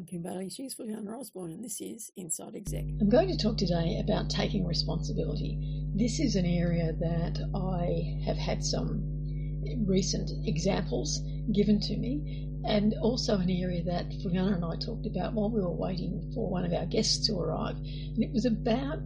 I'm Kim Bailey, she's Fulyana Osborne, and this is Inside Exec. I'm going to talk today about taking responsibility. This is an area that I have had some recent examples given to me, and also an area that Fulyana and I talked about while we were waiting for one of our guests to arrive. And it was about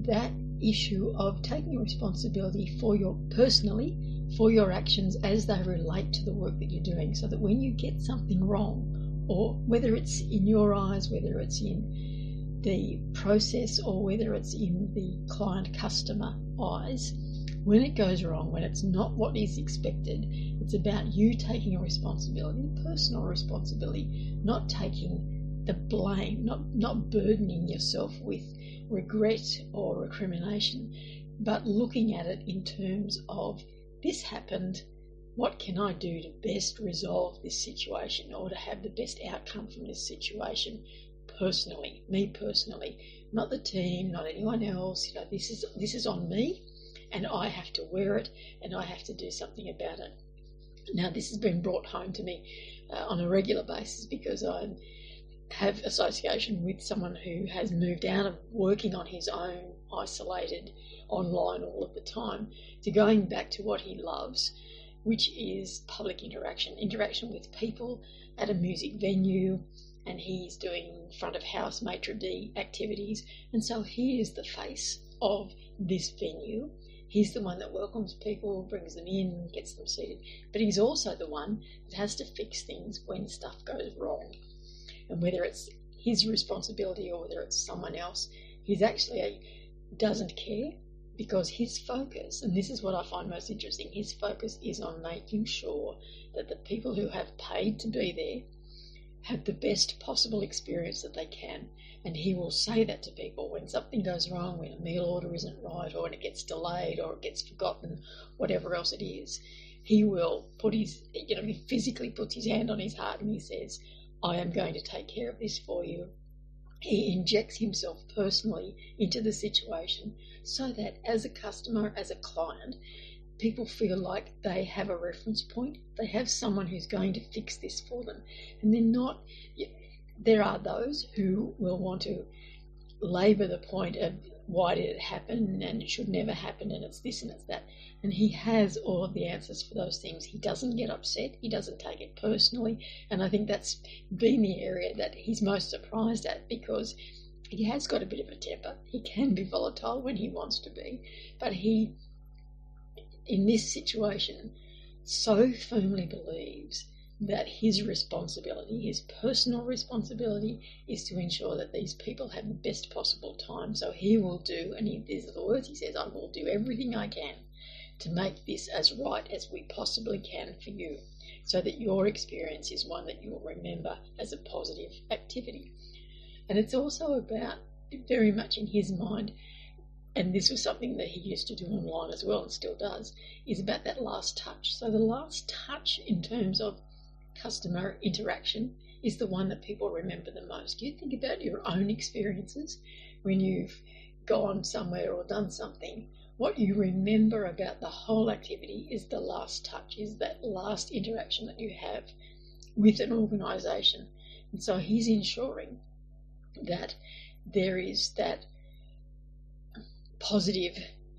that issue of taking responsibility for your actions as they relate to the work that you're doing, so that when you get something wrong, or whether it's in your eyes, whether it's in the process, or whether it's in the client-customer eyes, when it goes wrong, when it's not what is expected, it's about you taking a responsibility, personal responsibility, not taking the blame, not burdening yourself with regret or recrimination, but looking at it in terms of, this happened, what can I do to best resolve this situation, or to have the best outcome from this situation personally, me personally, not the team, not anyone else. This is on me, and I have to wear it, and I have to do something about it. Now, this has been brought home to me on a regular basis, because I have association with someone who has moved out of working on his own, isolated, online all of the time, to going back to what he loves, which is public interaction with people at a music venue, and he's doing front of house maitre d' activities, and so he is the face of this venue. He's the one that welcomes people, brings them in, gets them seated, but he's also the one that has to fix things when stuff goes wrong. And whether it's his responsibility or whether it's someone else, he's actually doesn't care, because his focus, and this is what I find most interesting, his focus is on making sure that the people who have paid to be there have the best possible experience that they can. And he will say that to people when something goes wrong, when a meal order isn't right, or when it gets delayed, or it gets forgotten, whatever else it is. He will put he physically puts his hand on his heart and he says, I am going to take care of this for you. He injects himself personally into the situation, so that as a customer, as a client, people feel like they have a reference point. They have someone who's going to fix this for them. And they're not, there are those who will want to labour the point of, why did it happen, and it should never happen, and it's this and it's that. And he has all of the answers for those things. He doesn't get upset. He doesn't take it personally. And I think that's been the area that he's most surprised at, because he has got a bit of a temper. He can be volatile when he wants to be. But he, in this situation, so firmly believes that his responsibility, his personal responsibility, is to ensure that these people have the best possible time. So he will do, and these are the words he says, I will do everything I can to make this as right as we possibly can for you, so that your experience is one that you'll remember as a positive activity. And it's also about, very much in his mind, and this was something that he used to do online as well and still does, is about that last touch. So the last touch in terms of customer interaction is the one that people remember the most. You think about your own experiences when you've gone somewhere or done something. What you remember about the whole activity is the last touch, is that last interaction that you have with an organisation. And so he's ensuring that there is that positive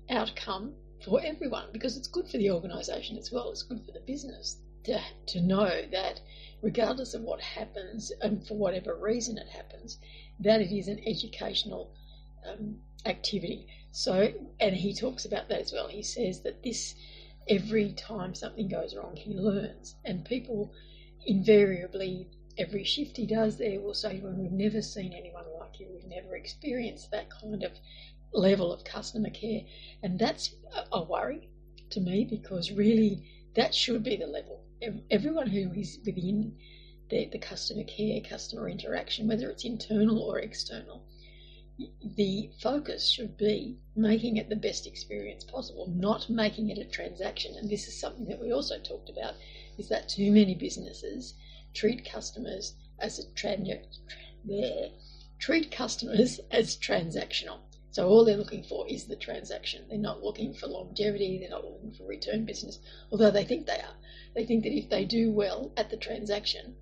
outcome for everyone, because it's good for the organisation as well. It's good for the business to know that regardless of what happens, and for whatever reason it happens, that it is an educational activity. So, and he talks about that as well. He says that this, every time something goes wrong, he learns. And people invariably, every shift he does there, will say to him, we've never seen anyone like you. We've never experienced that kind of level of customer care. And that's a worry to me, because really that should be the level. Everyone who is within the customer care, customer interaction, whether it's internal or external, the focus should be making it the best experience possible, not making it a transaction. And this is something that we also talked about, is that too many businesses treat customers as transactional. So all they're looking for is the transaction. They're not looking for longevity. They're not looking for return business, although they think they are. They think that if they do well at the transaction,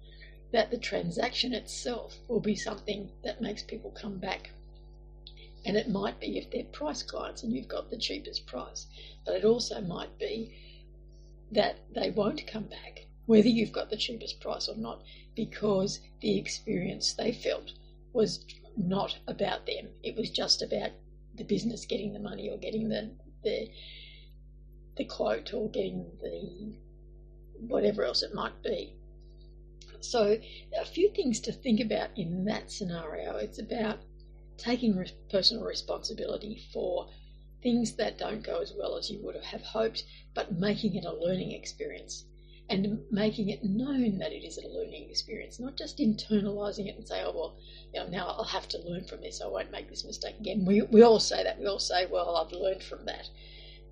that the transaction itself will be something that makes people come back. And it might be if they're price clients and you've got the cheapest price, but it also might be that they won't come back, whether you've got the cheapest price or not, because the experience they felt was not about them. It was just about the business getting the money or getting the quote or getting the whatever else it might be. So a few things to think about in that scenario. It's about taking personal responsibility for things that don't go as well as you would have hoped, but making it a learning experience and making it known that it is a learning experience, not just internalizing it and say, oh, well, now I'll have to learn from this. I won't make this mistake again. We all say that. We all say, well, I've learned from that.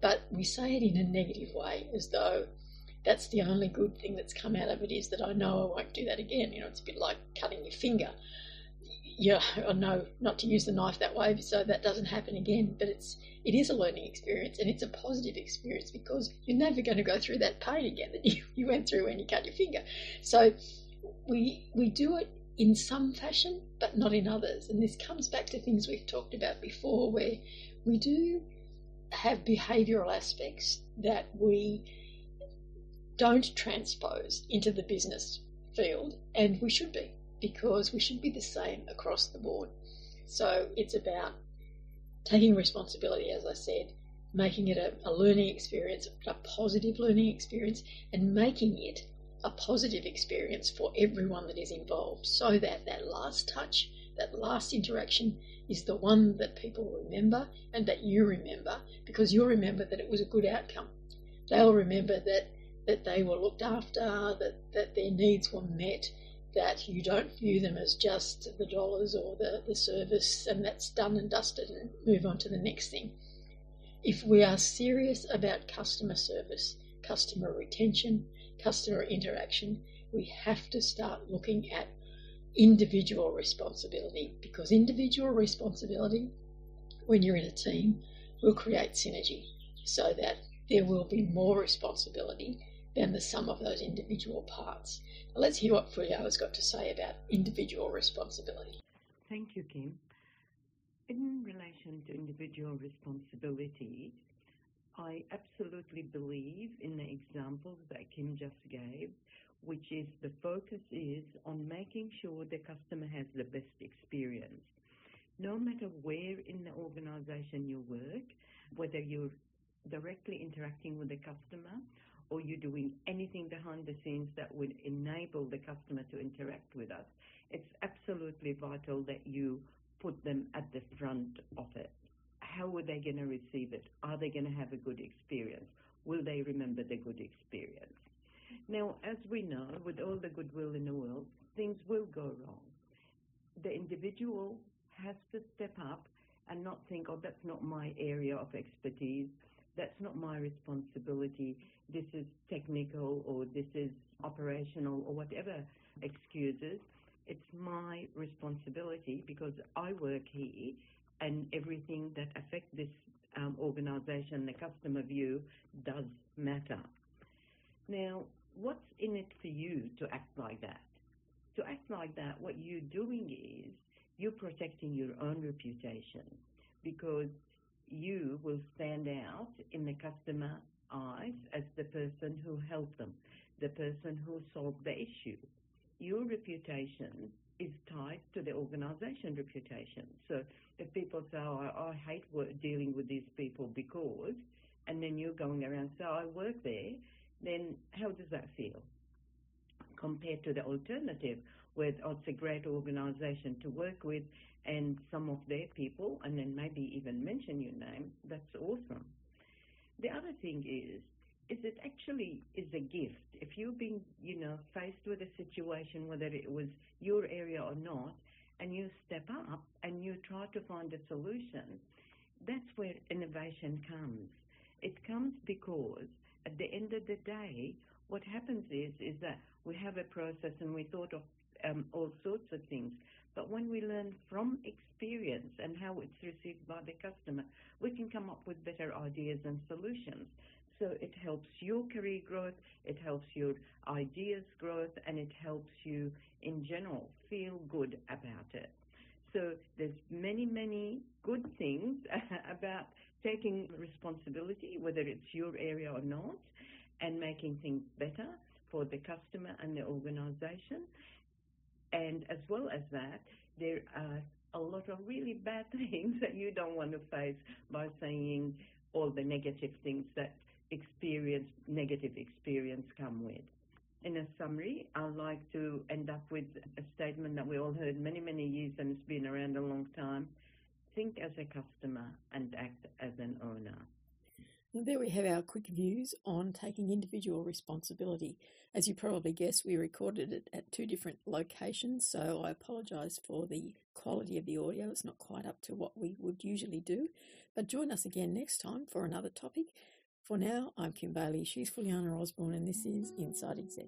But we say it in a negative way, as though that's the only good thing that's come out of it, is that I know I won't do that again. It's a bit like cutting your finger. Yeah, I know not to use the knife that way, so that doesn't happen again. But it is a learning experience, and it's a positive experience because you're never going to go through that pain again that you went through when you cut your finger. So we do it in some fashion, but not in others. And this comes back to things we've talked about before, where we do have behavioural aspects that we don't transpose into the business field, and we should be, because we should be the same across the board. So it's about taking responsibility, as I said, making it a learning experience, a positive learning experience, and making it a positive experience for everyone that is involved, so that that last touch, that last interaction is the one that people remember and that you remember, because you'll remember that it was a good outcome. They'll remember that they were looked after, that their needs were met, that you don't view them as just the dollars or the service and that's done and dusted and move on to the next thing. If we are serious about customer service, customer retention, customer interaction, we have to start looking at individual responsibility, because individual responsibility, when you're in a team, will create synergy, so that there will be more responsibility than the sum of those individual parts. Now let's hear what Fulyana's got to say about individual responsibility. Thank you, Kim. In relation to individual responsibility, I absolutely believe in the examples that Kim just gave, which is the focus is on making sure the customer has the best experience. No matter where in the organization you work, whether you're directly interacting with the customer or you're doing anything behind the scenes that would enable the customer to interact with us, it's absolutely vital that you put them at the front of it. How are they going to receive it? Are they going to have a good experience? Will they remember the good experience? Now, as we know, with all the goodwill in the world, things will go wrong. The individual has to step up and not think, oh, that's not my area of expertise, that's not my responsibility, this is technical or this is operational or whatever excuses. It's my responsibility because I work here and everything that affects this organization, the customer view, does matter. Now, what's in it for you to act like that? To act like that, what you're doing is you're protecting your own reputation, because you will stand out in the customer eyes as the person who helped them, the person who solved the issue. Your reputation is tied to the organization reputation. So if people say, oh, I hate dealing with these people because, and then you're going around, so I work there, then how does that feel? Compared to the alternative, where it's a great organization to work with and some of their people, and then maybe even mention your name, that's awesome. The other thing is it actually is a gift. If you're being, faced with a situation, whether it was your area or not, and you step up and you try to find a solution, that's where innovation comes. It comes because at the end of the day, what happens is that we have a process and we thought of all sorts of things. But when we learn from experience and how it's received by the customer, we can come up with better ideas and solutions. So it helps your career growth, it helps your ideas growth, and it helps you in general feel good about it. So there's many, many good things about taking responsibility, whether it's your area or not, and making things better for the customer and the organization. And as well as that, there are a lot of really bad things that you don't want to face by saying all the negative things that negative experience come with. In a summary, I'd like to end up with a statement that we all heard many, many years and it's been around a long time. Think as a customer and act as an owner. Well, there we have our quick views on taking individual responsibility. As you probably guessed, we recorded it at 2 different locations, so I apologise for the quality of the audio. It's not quite up to what we would usually do. But join us again next time for another topic. For now, I'm Kim Bailey, she's Fulyana Osborne, and this is Inside Exec.